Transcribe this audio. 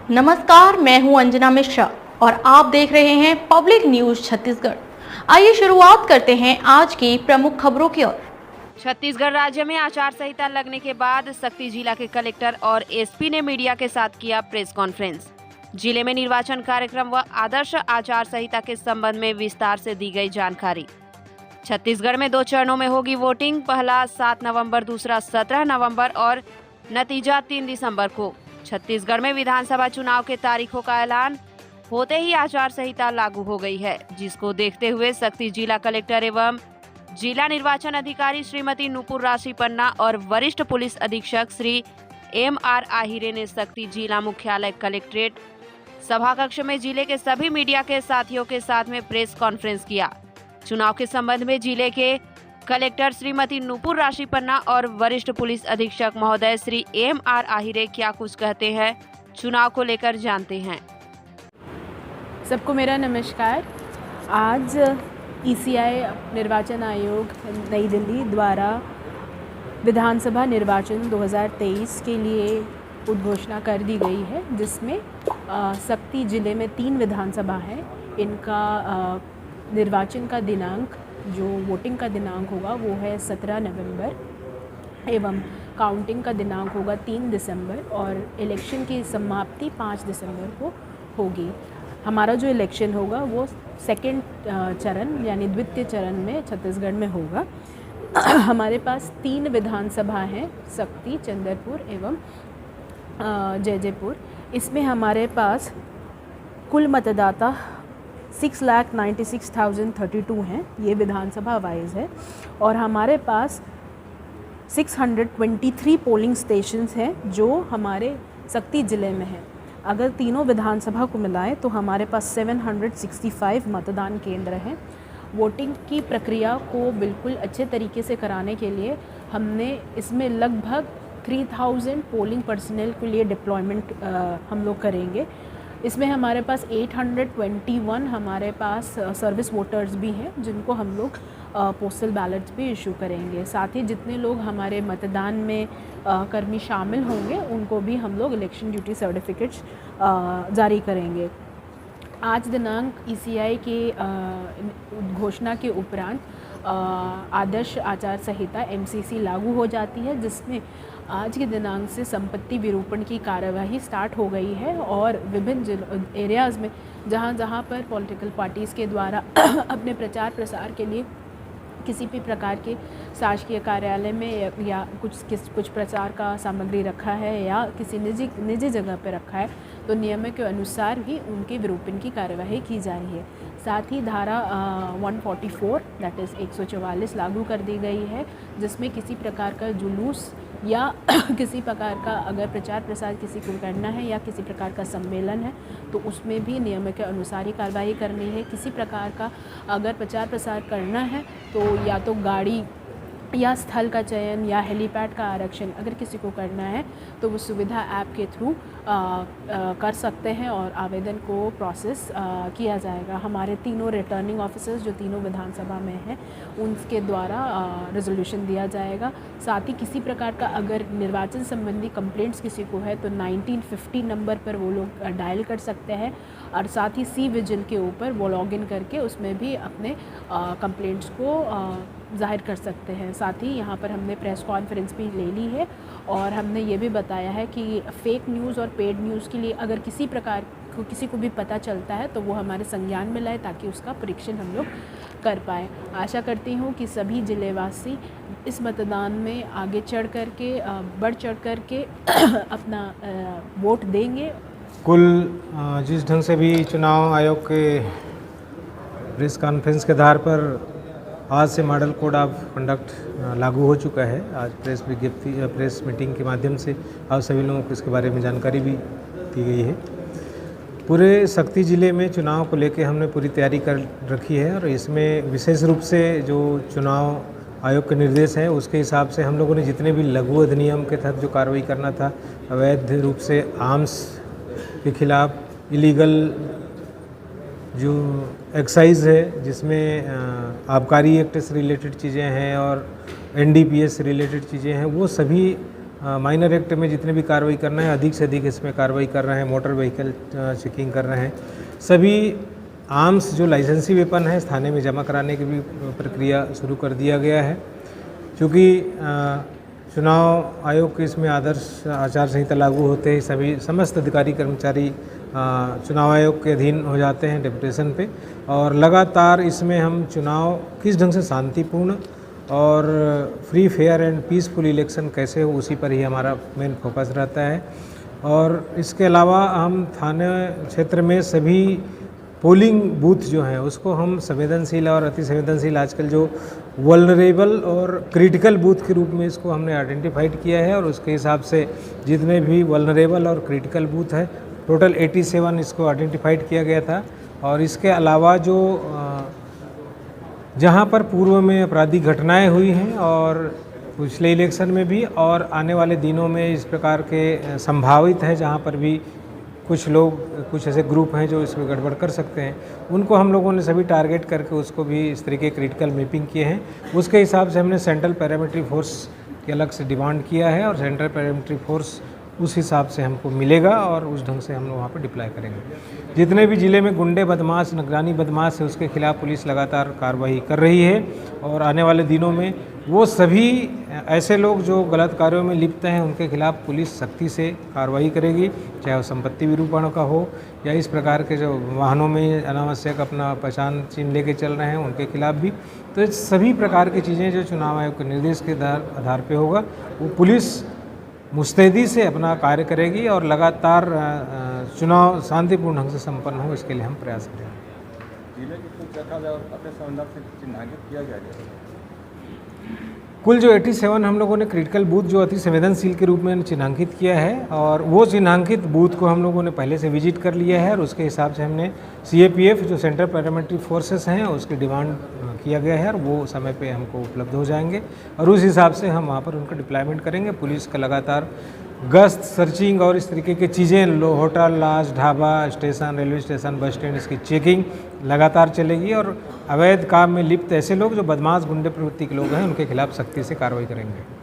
नमस्कार, मैं हूं अंजना मिश्रा और आप देख रहे हैं पब्लिक न्यूज छत्तीसगढ़। आइए शुरुआत करते हैं आज की प्रमुख खबरों की ओर। छत्तीसगढ़ राज्य में आचार संहिता लगने के बाद सक्ती जिला के कलेक्टर और एसपी ने मीडिया के साथ किया प्रेस कॉन्फ्रेंस। जिले में निर्वाचन कार्यक्रम व आदर्श आचार संहिता के संबंध में विस्तार से दी गई जानकारी। छत्तीसगढ़ में 2 चरणों में होगी वोटिंग, पहला 7 नवंबर, दूसरा 17 नवंबर और नतीजा 3 दिसंबर को। छत्तीसगढ़ में विधानसभा चुनाव के तारीखों का ऐलान होते ही आचार संहिता लागू हो गई है, जिसको देखते हुए सक्ती जिला कलेक्टर एवं जिला निर्वाचन अधिकारी श्रीमती नुपुर राशि पन्ना और वरिष्ठ पुलिस अधीक्षक श्री MR आहिरे ने सक्ती जिला मुख्यालय कलेक्ट्रेट सभाकक्ष में जिले के सभी मीडिया के साथियों के साथ में प्रेस कॉन्फ्रेंस किया। चुनाव के संबंध में जिले के कलेक्टर श्रीमती नुपुर राशि पन्ना और वरिष्ठ पुलिस अधीक्षक महोदय श्री MR आहिरे क्या कुछ कहते हैं, चुनाव को लेकर जानते हैं। सबको मेरा नमस्कार। आज ECI निर्वाचन आयोग नई दिल्ली द्वारा विधानसभा निर्वाचन 2023 के लिए उद्घोषणा कर दी गई है, जिसमें सक्ती जिले में 3 विधानसभा हैं। इनका निर्वाचन का दिनांक, जो वोटिंग का दिनांक होगा वो है 17 नवंबर एवं काउंटिंग का दिनांक होगा 3 दिसंबर और इलेक्शन की समाप्ति 5 दिसंबर को होगी। हमारा जो इलेक्शन होगा वो सेकंड चरण यानी द्वितीय चरण में छत्तीसगढ़ में होगा। हमारे पास 3 विधानसभा हैं, सक्ती, चंद्रपुर एवं जैजैपुर। इसमें हमारे पास कुल मतदाता 6,96,032 हैं, ये विधानसभा वाइज है। और हमारे पास 623 पोलिंग स्टेशंस हैं जो हमारे सक्ती ज़िले में हैं। अगर तीनों विधानसभा को मिलाएं तो हमारे पास 765 मतदान केंद्र हैं। वोटिंग की प्रक्रिया को बिल्कुल अच्छे तरीके से कराने के लिए हमने इसमें लगभग 3000 पोलिंग पर्सनल के लिए डिप्लॉयमेंट हम लोग करेंगे। इसमें हमारे पास 821 हमारे पास सर्विस वोटर्स भी हैं, जिनको हम लोग पोस्टल बैलेट्स भी इशू करेंगे। साथ ही जितने लोग हमारे मतदान में कर्मी शामिल होंगे उनको भी हम लोग इलेक्शन ड्यूटी सर्टिफिकेट्स जारी करेंगे। आज दिनांक ECI के घोषणा के उपरांत आदर्श आचार संहिता MCC लागू हो जाती है, जिसमें आज के दिनांक से संपत्ति विरूपण की कार्यवाही स्टार्ट हो गई है और विभिन्न एरियाज़ में जहाँ जहाँ पर पॉलिटिकल पार्टीज़ के द्वारा अपने प्रचार प्रसार के लिए किसी भी प्रकार के शासकीय कार्यालय में या कुछ प्रचार का सामग्री रखा है या किसी निजी जगह पर रखा है, तो नियम के अनुसार ही उनके विरूपण की कार्यवाही की जा रही है। साथ ही धारा 144 दैट इज़ 144 लागू कर दी गई है, जिसमें किसी प्रकार का जुलूस या किसी प्रकार का अगर प्रचार प्रसार किसी को करना है या किसी प्रकार का सम्मेलन है तो उसमें भी नियम के अनुसार ही कार्रवाई करनी है। किसी प्रकार का अगर प्रचार प्रसार करना है तो या तो गाड़ी या स्थल का चयन या हेलीपैड का आरक्षण अगर किसी को करना है तो वो सुविधा ऐप के थ्रू कर सकते हैं और आवेदन को प्रोसेस किया जाएगा। हमारे तीनों रिटर्निंग ऑफिसर्स जो तीनों विधानसभा में हैं उनके द्वारा रेजोल्यूशन दिया जाएगा। साथ ही किसी प्रकार का अगर निर्वाचन संबंधी कंप्लेंट्स किसी को है तो 1950 नंबर पर वो लोग डायल कर सकते हैं और साथ ही सी विजिल के ऊपर वो लॉगिन करके उसमें भी अपने कंप्लेंट्स को जाहिर कर सकते हैं। साथ ही यहाँ पर हमने प्रेस कॉन्फ्रेंस भी ले ली है और हमने ये भी बताया है कि फेक न्यूज़ और पेड न्यूज़ के लिए अगर किसी प्रकार को किसी को भी पता चलता है तो वो हमारे संज्ञान में लाए ताकि उसका परीक्षण हम लोग कर पाएँ। आशा करती हूँ कि सभी ज़िलेवासी इस मतदान में आगे बढ़ चढ़ कर के अपना वोट देंगे। कुल जिस ढंग से भी चुनाव आयोग के प्रेस कॉन्फ्रेंस के आधार पर आज से मॉडल कोड ऑफ कंडक्ट लागू हो चुका है। आज प्रेस मीटिंग के माध्यम से आप सभी लोगों को इसके बारे में जानकारी भी दी गई है। पूरे सक्ती ज़िले में चुनाव को लेकर हमने पूरी तैयारी कर रखी है और इसमें विशेष रूप से जो चुनाव आयोग के निर्देश हैं उसके हिसाब से हम लोगों ने जितने भी लघु अधिनियम के तहत जो कार्रवाई करना था, अवैध रूप से आर्म्स के खिलाफ, इलीगल जो एक्साइज है जिसमें आबकारी एक्ट से रिलेटेड चीज़ें हैं और NDPS से रिलेटेड चीज़ें हैं, वो सभी माइनर एक्ट में जितने भी कार्रवाई करना है अधिक से अधिक इसमें कार्रवाई कर रहे हैं। मोटर व्हीकल चेकिंग कर रहे हैं। सभी आर्म्स जो लाइसेंसी वेपन है थाने में जमा कराने की भी प्रक्रिया शुरू कर दिया गया है। क्योंकि चुनाव आयोग के इसमें आदर्श आचार संहिता लागू होते ही सभी समस्त अधिकारी कर्मचारी चुनाव आयोग के अधीन हो जाते हैं डिप्यूटेशन पे, और लगातार इसमें हम चुनाव किस ढंग से शांतिपूर्ण और free fair and peaceful election कैसे हो उसी पर ही हमारा मेन फोकस रहता है। और इसके अलावा हम थाने क्षेत्र में सभी पोलिंग बूथ जो हैं उसको हम संवेदनशील और अति संवेदनशील आजकल जो वल्नरेबल और क्रिटिकल बूथ के रूप में इसको हमने आइडेंटिफाइड किया है, और उसके हिसाब से जितने भी वल्नरेबल और क्रिटिकल बूथ है टोटल 87 इसको आइडेंटिफाइड किया गया था। और इसके अलावा जो जहां पर पूर्व में आपराधिक घटनाएं हुई हैं और पिछले इलेक्शन में भी और आने वाले दिनों में इस प्रकार के संभावित है जहां पर भी कुछ लोग कुछ ऐसे ग्रुप हैं जो इसमें गड़बड़ कर सकते हैं, उनको हम लोगों ने सभी टारगेट करके उसको भी इस तरीके क्रिटिकल मैपिंग किए हैं। उसके हिसाब से हमने सेंट्रल पैरामिलिट्री फोर्स के अलग से डिमांड किया है और सेंट्रल पैरामिलिट्री फोर्स उस हिसाब से हमको मिलेगा और उस ढंग से हम लोग वहाँ पर डिप्लॉय करेंगे। जितने भी ज़िले में गुंडे बदमाश निगरानी बदमाश है उसके खिलाफ पुलिस लगातार कार्रवाई कर रही है, और आने वाले दिनों में वो सभी ऐसे लोग जो गलत कार्यों में लिप्त हैं उनके खिलाफ पुलिस सख्ती से कार्रवाई करेगी, चाहे वो संपत्ति विरूपण का हो या इस प्रकार के जो वाहनों में अनावश्यक अपना पहचान चिन्ह लेके चल रहे हैं उनके खिलाफ भी। तो सभी प्रकार की चीज़ें जो चुनाव आयोग के निर्देश के आधार पर होगा वो पुलिस मुस्तैदी से अपना कार्य करेगी और लगातार चुनाव शांतिपूर्ण ढंग से संपन्न हो इसके लिए हम प्रयास करेंगे। जिले की कुल जगह और अपने संदर्भ से चिन्हांकित किया गया है। कुल जो 87 हम लोगों ने क्रिटिकल बूथ जो अति संवेदनशील के रूप में चिन्हांकित किया है, और वो चिन्हांकित बूथ को हम लोगों ने पहले से विजिट कर लिया है और उसके हिसाब से हमने CAPF जो सेंट्रल पैरामिलिट्री फोर्सेस हैं उसकी डिमांड किया गया है और वो समय पे हमको उपलब्ध हो जाएंगे और उस हिसाब से हम वहाँ पर उनका डिप्लॉयमेंट करेंगे। पुलिस का लगातार गश्त सर्चिंग और इस तरीके की चीज़ें hotel lodge dhaba station railway station bus stand इसकी चेकिंग लगातार चलेगी, और अवैध काम में लिप्त ऐसे लोग जो बदमाश गुंडे प्रवृत्ति के लोग हैं उनके खिलाफ सख्ती से कार्रवाई करेंगे।